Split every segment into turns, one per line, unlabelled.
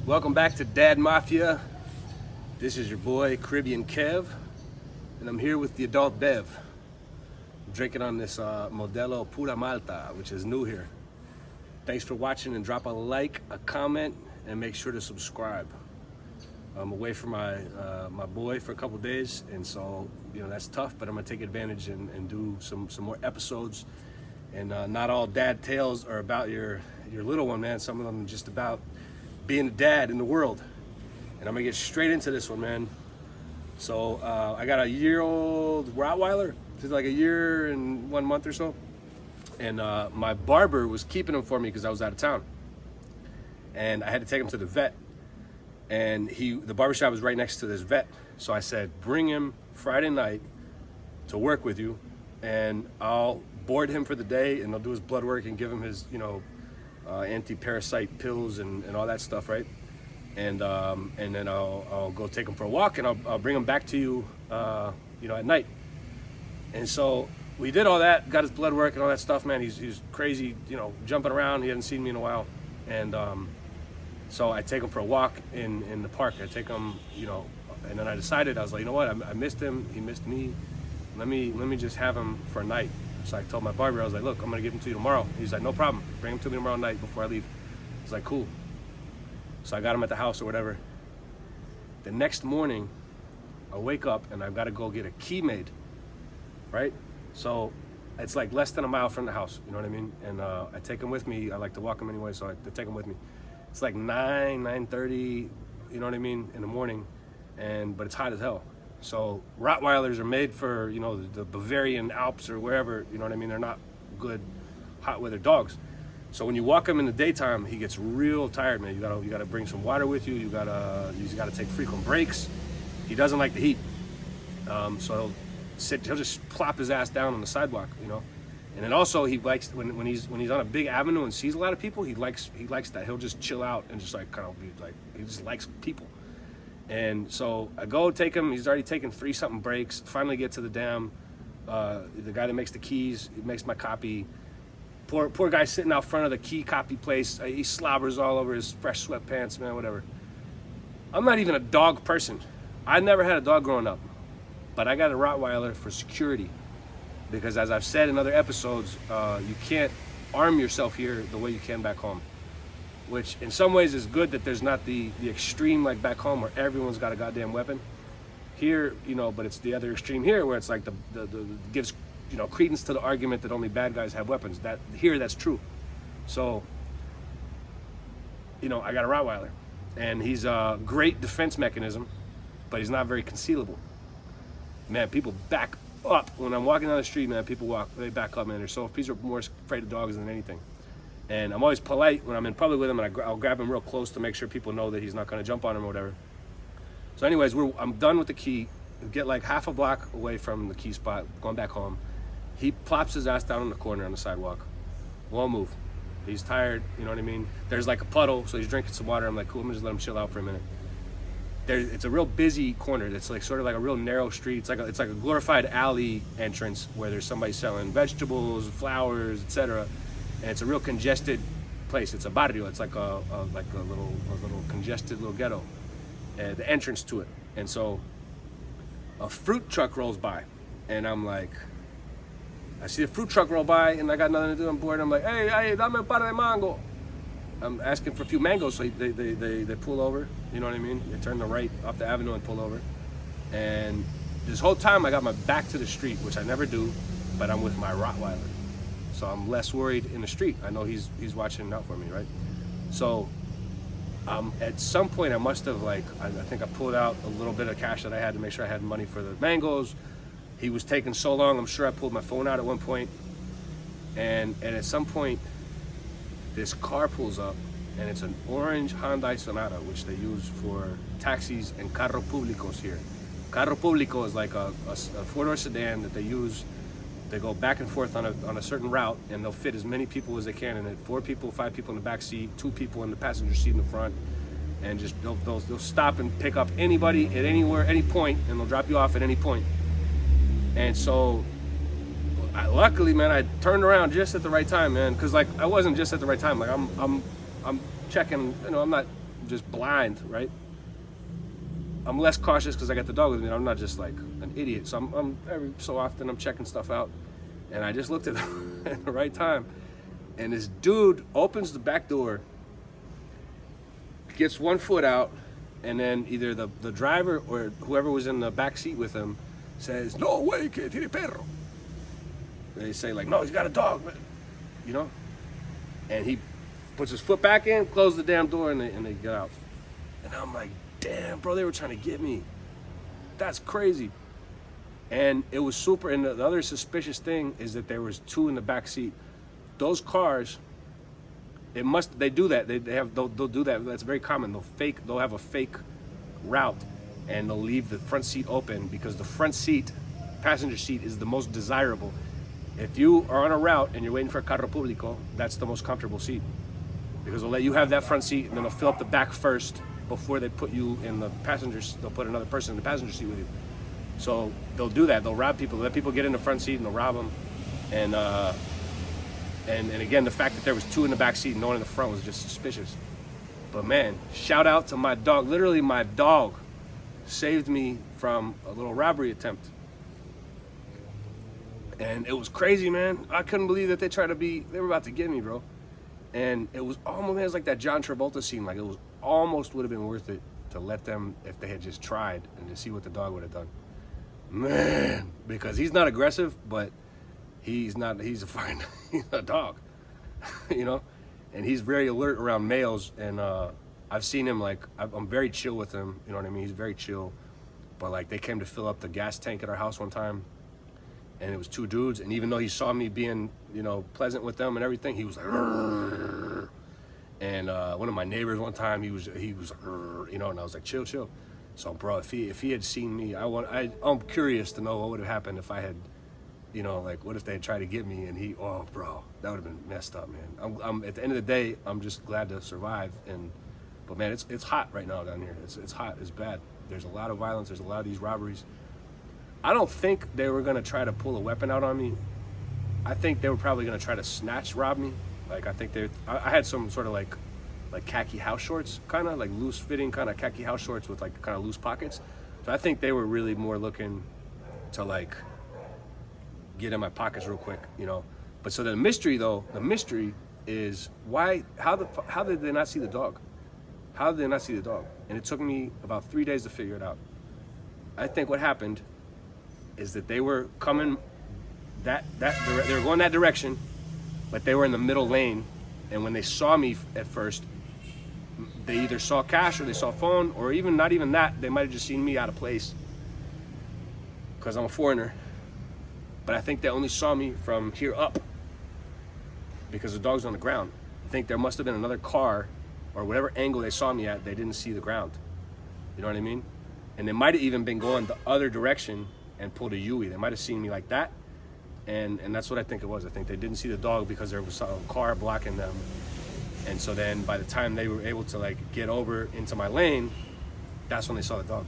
Welcome back to Dad Mafia. This is your boy Caribbean Kev, and I'm here with the adult Bev. I'm drinking on this Modelo Pura Malta, which is new here. Thanks for watching, and drop a like, a comment, and make sure to subscribe. I'm away from my boy for a couple days, and so that's tough. But I'm gonna take advantage and do some more episodes. And not all dad tales are about your little one, man. Some of them are just about being a dad in the world. And I'm gonna get straight into this one, man. So I got a year-old Rottweiler. He's like a year and 1 month or so. And my barber was keeping him for me because I was out of town. And I had to take him to the vet. And the barbershop was right next to this vet. So I said, bring him Friday night to work with you, and I'll board him for the day, and I'll do his blood work and give him his, anti-parasite pills and all that stuff, right? And then I'll go take him for a walk, and I'll bring him back to you, at night. And so we did all that, got his blood work and all that stuff, man. He's crazy, jumping around. He hadn't seen me in a while, and so I take him for a walk in the park. I take him, and then I decided, I was like, you know what? I missed him. He missed me. Let me just have him for a night. So I told my barber, I was like, look, I'm gonna give him to you tomorrow. He's like, no problem. Bring him to me tomorrow night before I leave. I was like, cool. So I got him at the house or whatever. The next morning, I wake up and I've got to go get a key made, right? So it's like less than a mile from the house, you know what I mean? And I take him with me. I like to walk him anyway, so I take him with me. It's like 9:30, you know what I mean, in the morning, but it's hot as hell. So Rottweilers are made for, the Bavarian Alps or wherever, you know what I mean? They're not good hot weather dogs. So when you walk him in the daytime, he gets real tired, man. You gotta bring some water with you. You gotta take frequent breaks. He doesn't like the heat. So he'll just plop his ass down on the sidewalk, And then also he likes when he's on a big avenue and sees a lot of people, he likes that. He'll just chill out and just like kind of be like, he just likes people. And so I go take him. He's already taken 3-something breaks. Finally get to the dam. The guy that makes the keys, he makes my copy. Poor guy sitting out front of the key copy place. He slobbers all over his fresh sweatpants, man, whatever. I'm not even a dog person. I never had a dog growing up, but I got a Rottweiler for security. Because as I've said in other episodes, you can't arm yourself here the way you can back home. Which in some ways is good that there's not the extreme like back home where everyone's got a goddamn weapon. Here, but it's the other extreme here where it's like the gives credence to the argument that only bad guys have weapons. That's true. So, I got a Rottweiler, and he's a great defense mechanism, but he's not very concealable. Man, people back up when I'm walking down the street, man. They back up, man. They're more afraid of dogs than anything. And I'm always polite when I'm in public with him, and I'll grab him real close to make sure people know that he's not going to jump on him or whatever. So anyways, I'm done with the key. We get like half a block away from the key spot, going back home. He plops his ass down on the corner on the sidewalk. Won't move. He's tired, you know what I mean? There's like a puddle, so he's drinking some water. I'm like, cool, I'm gonna just let him chill out for a minute. It's a real busy corner. It's like sort of like a real narrow street. It's like a glorified alley entrance where there's somebody selling vegetables, flowers, etc. And it's a real congested place. It's a barrio. It's like a little congested little ghetto. The entrance to it. And so a fruit truck rolls by, and I'm like, I see a fruit truck roll by, and I got nothing to do. I'm bored. I'm like, hey, dame un par de mango. I'm asking for a few mangoes, so they pull over. You know what I mean? They turn the right off the avenue and pull over. And this whole time I got my back to the street, which I never do, but I'm with my Rottweiler. So I'm less worried in the street. I know he's watching out for me, right? So at some point I must have I think I pulled out a little bit of cash that I had to make sure I had money for the mangoes. He was taking so long, I'm sure I pulled my phone out at one point. And at some point, this car pulls up, and it's an orange Hyundai Sonata, which they use for taxis and carro públicos here. Carro público is like a 4-door sedan that they use. They go back and forth on a certain route, and they'll fit as many people as they can in it. 4 people, 5 people in the back seat, 2 people in the passenger seat in the front, and just they'll stop and pick up anybody at anywhere, any point, and they'll drop you off at any point. And so, luckily, man, I turned around just at the right time, man, because I wasn't just at the right time. I'm checking, I'm not just blind, right? I'm less cautious because I got the dog with me. I'm not just like an idiot. So I'm every so often I'm checking stuff out, and I just looked at them at the right time, and this dude opens the back door, gets one foot out, and then either the driver or whoever was in the back seat with him says, "No way, que tiene perro." They say like, "No, he's got a dog, man," you know, and he puts his foot back in, closes the damn door, and they get out. And I'm like, damn, bro, they were trying to get me. That's crazy. And it was super. And the other suspicious thing is that there was two in the back seat. Those cars, they do that. They'll do that. That's very common. They'll have a fake route, and they'll leave the front seat open because the front seat, passenger seat, is the most desirable. If you are on a route and you're waiting for a carro público, that's the most comfortable seat, because they'll let you have that front seat, and then they'll fill up the back first before they put you in the passenger. They'll put another person in the passenger seat with you. So they'll do that. They'll rob people. Let people get in the front seat and they'll rob them. And again, the fact that there was two in the back seat and no one in the front was just suspicious. But man, shout out to my dog. Literally, my dog saved me from a little robbery attempt. And it was crazy, man. I couldn't believe that they were about to get me, bro. And it was almost, man, it was like that John Travolta scene. Like, it was almost would have been worth it to let them, if they had just tried, and to see what the dog would have done. Man, because he's not aggressive, but he's a dog, you know? And he's very alert around males, and I've seen him, like, I'm very chill with him, you know what I mean? He's very chill. But like, they came to fill up the gas tank at our house one time, and it was two dudes, and even though he saw me being, you know, pleasant with them and everything, he was like, "Rrr." And one of my neighbors one time, he was, "Rrr," you know, and I was like, chill. So, bro, if he had seen me, I'm curious to know what would have happened if I had, you know, like, what if they had tried to get me and oh, bro, that would have been messed up, man. I'm at the end of the day, I'm just glad to survive. But man, it's hot right now down here. It's hot. It's bad. There's a lot of violence. There's a lot of these robberies. I don't think they were gonna try to pull a weapon out on me. I think they were probably gonna try to rob me. Like, I think I had some sort of like khaki house shorts, kind of like loose fitting kind of khaki house shorts with like kind of loose pockets. So I think they were really more looking to like get in my pockets real quick, you know. But so the mystery is how did they not see the dog? How did they not see the dog? And it took me about 3 days to figure it out. I think what happened is that they were coming they were going that direction, but they were in the middle lane, and when they saw me at first, they either saw cash or they saw phone, or even not even that, they might have just seen me out of place because I'm a foreigner. But I think they only saw me from here up because the dog's on the ground. I think there must have been another car, or whatever angle they saw me at, they didn't see the ground. You know what I mean? And they might have even been going the other direction and pulled a Yui. They might have seen me like that. And that's what I think it was. I think they didn't see the dog because there was a car blocking them. And so then by the time they were able to like get over into my lane, that's when they saw the dog.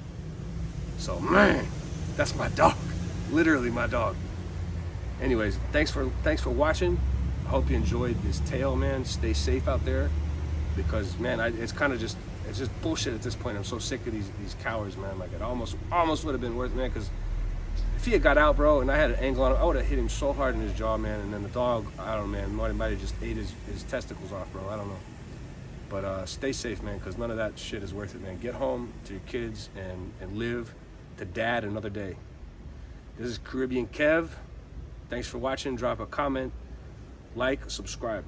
So man, that's my dog. Literally my dog. Anyways, thanks for watching. I hope you enjoyed this tale, man. Stay safe out there, because man, it's just bullshit at this point. I'm so sick of these cowards, man. Like, it almost would have been worth it, man, because if he had got out, bro, and I had an angle on him, I would have hit him so hard in his jaw, man. And then the dog, I don't know, man, might have just ate his testicles off, bro. I don't know. But stay safe, man, because none of that shit is worth it, man. Get home to your kids and live to dad another day. This is Caribbean Kev. Thanks for watching. Drop a comment, like, subscribe.